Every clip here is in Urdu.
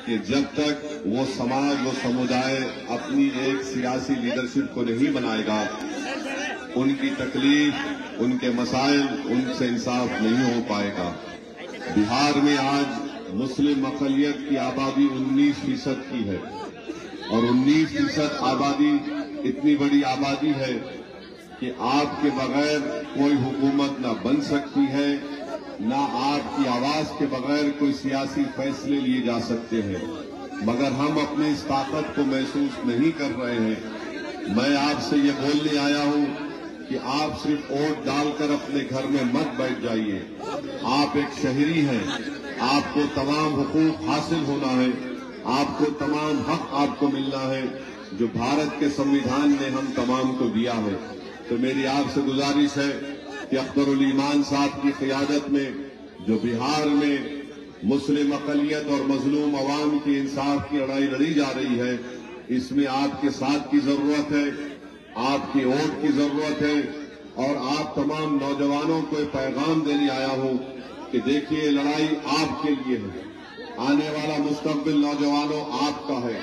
کہ جب تک وہ سماج و سمدائے اپنی ایک سیاسی لیڈرشپ کو نہیں بنائے گا، ان کی تکلیف، ان کے مسائل، ان سے انصاف نہیں ہو پائے گا۔ بہار میں آج مسلم اقلیت کی آبادی 19% کی ہے، اور 19% آبادی اتنی بڑی آبادی ہے کہ آپ کے بغیر کوئی حکومت نہ بن سکتی ہے، نہ آپ کی آواز کے بغیر کوئی سیاسی فیصلے لیے جا سکتے ہیں، مگر ہم اپنی اس طاقت کو محسوس نہیں کر رہے ہیں۔ میں آپ سے یہ بولنے آیا ہوں کہ آپ صرف ووٹ ڈال کر اپنے گھر میں مت بیٹھ جائیے۔ آپ ایک شہری ہیں، آپ کو تمام حقوق حاصل ہونا ہے، آپ کو تمام حق آپ کو ملنا ہے جو بھارت کے سمویدھان نے ہم تمام کو دیا ہے۔ تو میری آپ سے گزارش ہے کہ اختر الایمان صاحب کی قیادت میں جو بہار میں مسلم اقلیت اور مظلوم عوام کی انصاف کی لڑائی لڑی جا رہی ہے، اس میں آپ کے ساتھ کی ضرورت ہے، آپ کی ووٹ کی ضرورت ہے، اور آپ تمام نوجوانوں کو ایک پیغام دینے آیا ہوں کہ دیکھیے لڑائی آپ کے لیے ہے، آنے والا مستقبل نوجوانوں آپ کا ہے۔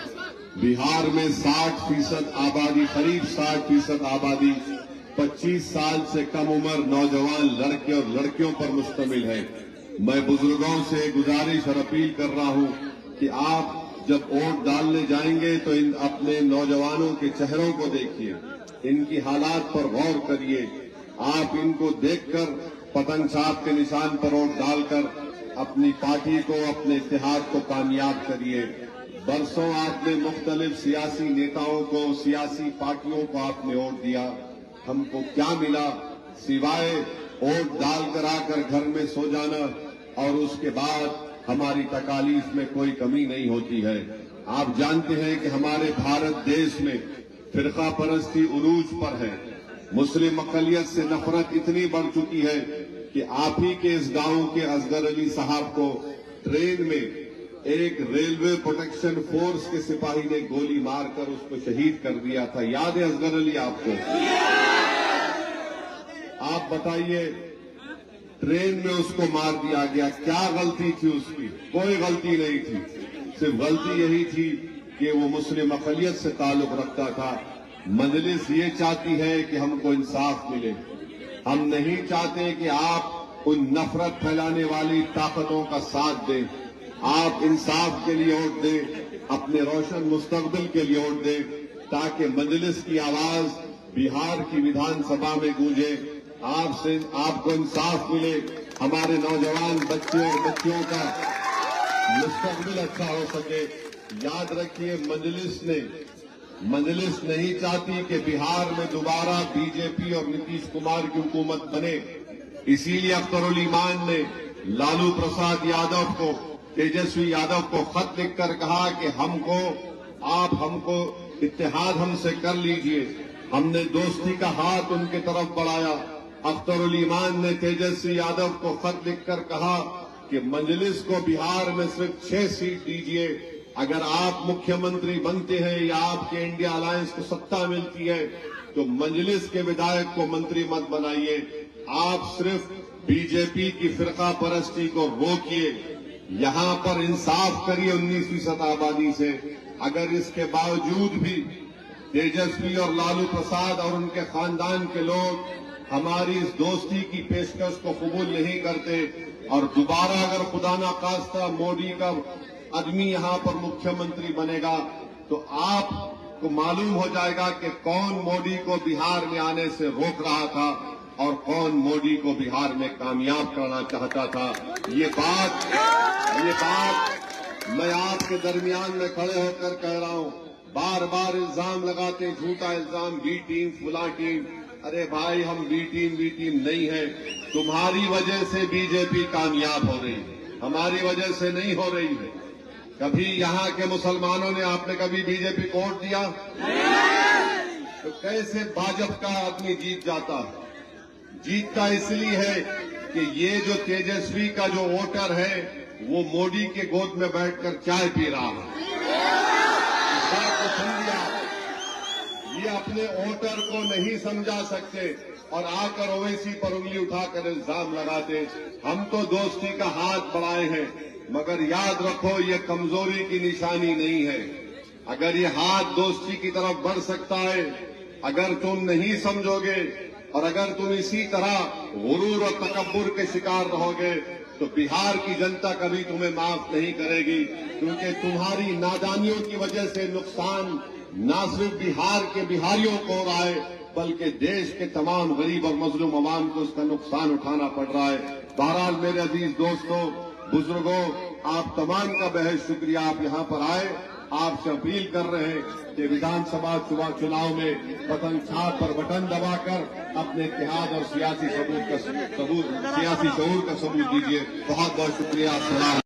بہار میں 60% آبادی، قریب 60% آبادی 25 سال سے کم عمر نوجوان لڑکے اور لڑکیوں پر مشتمل ہے۔ میں بزرگوں سے گزارش اور اپیل کر رہا ہوں کہ آپ جب ووٹ ڈالنے جائیں گے تو اپنے نوجوانوں کے چہروں کو دیکھیے، ان کی حالات پر غور کریے، آپ ان کو دیکھ کر پتنگ صاحب کے نشان پر ووٹ ڈال کر اپنی پارٹی کو، اپنے اتحاد کو کامیاب کریے۔ برسوں آپ نے مختلف سیاسی نیتاؤں کو، سیاسی پارٹیوں کو آپ نے ووٹ دیا، ہم کو کیا ملا سوائے ووٹ ڈال کر آ کر گھر میں سو جانا، اور اس کے بعد ہماری تکالیف میں کوئی کمی نہیں ہوتی ہے۔ آپ جانتے ہیں کہ ہمارے بھارت دیش میں فرقہ پرستی عروج پر ہے، مسلم اقلیت سے نفرت اتنی بڑھ چکی ہے کہ آپ ہی کے اس گاؤں کے اصغر علی صاحب کو ٹرین میں ایک ریلوے پروٹیکشن فورس کے سپاہی نے گولی مار کر اس کو شہید کر دیا تھا۔ یاد ہے اصغر علی آپ کو؟ آپ بتائیے، ٹرین میں اس کو مار دیا گیا، کیا غلطی تھی اس کی؟ کوئی غلطی نہیں تھی، صرف غلطی یہی تھی کہ وہ مسلم اقلیت سے تعلق رکھتا تھا۔ مجلس یہ چاہتی ہے کہ ہم کو انصاف ملے، ہم نہیں چاہتے کہ آپ ان نفرت پھیلانے والی طاقتوں کا ساتھ دیں۔ آپ انصاف کے لیے ووٹ دیں، اپنے روشن مستقبل کے لیے ووٹ دیں، تاکہ مجلس کی آواز بہار کی ویدھان سبھا میں گونجے، آپ کو انصاف ملے، ہمارے نوجوان بچے اور بچیوں کا مستقبل اچھا ہو سکے۔ یاد رکھیے، مجلس نہیں چاہتی کہ بہار میں دوبارہ بی جے پی اور نتیش کمار کی حکومت بنے، اسی لیے اختر الایمان نے لالو پرساد یادو کو، تیجسوی یادو کو خط لکھ کر کہا کہ ہم کو اتحاد ہم سے کر لیجئے۔ ہم نے دوستی کا ہاتھ ان کی طرف بڑھایا۔ اختر الایمان نے تیجسوی یادو کو خط لکھ کر کہا کہ مجلس کو بہار میں صرف 6 سیٹ دیجئے، اگر آپ مکھیہ منتری بنتے ہیں یا آپ کے انڈیا الائنس کو ستہ ملتی ہے تو مجلس کے ودھائک کو منتری مت بنائیے۔ آپ صرف بی جے پی کی فرقہ پرستی کو روکیے، یہاں پر انصاف کریے 19% آبادی سے۔ اگر اس کے باوجود بھی تیجسوی اور لالو پرساد اور ان کے خاندان کے لوگ ہماری اس دوستی کی پیشکش کو قبول نہیں کرتے، اور دوبارہ اگر خدا نخواستہ مودی کا آدمی یہاں پر مکھیہ منتری بنے گا تو آپ کو معلوم ہو جائے گا کہ کون مودی کو بہار میں آنے سے روک رہا تھا اور کون مودی کو بہار میں کامیاب کرنا چاہتا تھا۔ یہ بات میں آپ کے درمیان میں کھڑے ہو کر کہہ رہا ہوں۔ بار بار الزام لگاتے، جھوٹا الزام، بی ٹیم فلاں ٹیم۔ ارے بھائی، ہم بی ٹیم نہیں ہے، تمہاری وجہ سے بی جے پی کامیاب ہو رہی ہے، ہماری وجہ سے نہیں ہو رہی ہے۔ کبھی یہاں کے مسلمانوں نے آپ نے کبھی بی جے پی کو ووٹ دیا؟ تو کیسے بھاجپا کا آدمی جیت جاتا ہے؟ جیتتا اس لیے ہے کہ یہ جو تیجسوی کا جو ووٹر ہے وہ مودی کے گود میں بیٹھ کر چائے پی رہا ہے۔ اس بات کو سمجھا، یہ اپنے ووٹر کو نہیں سمجھا سکتے۔ اور آ کر اویسی پر انگلی اٹھا کر الزام لگاتے. ہم تو دوستی کا ہاتھ بڑھائے ہیں، مگر یاد رکھو یہ کمزوری کی نشانی نہیں ہے. اگر یہ ہاتھ دوستی کی طرف بڑھ سکتا ہے، اگر تم نہیں سمجھو گے اور اگر تم اسی طرح غرور اور تکبر کے شکار رہو گے تو بہار کی جنتا کبھی تمہیں معاف نہیں کرے گی، کیونکہ تمہاری نادانیوں کی وجہ سے نقصان نہ صرف بہار کے بہاریوں کو ہو رہا ہے بلکہ دیش کے تمام غریب اور مظلوم عوام کو اس کا نقصان اٹھانا پڑ رہا ہے. بہرحال میرے عزیز دوستوں، بزرگوں، آپ تمام کا بہت شکریہ. آپ یہاں پر آئے. آپ سے اپیل کر رہے ہیں کہ ویدھان سبھا چناؤ میں پتنگ چھاپ پر بٹن دبا کر اپنے اتحاد اور سیاسی شعور کا ثبوت دیجیے. بہت بہت شکریہ. السلام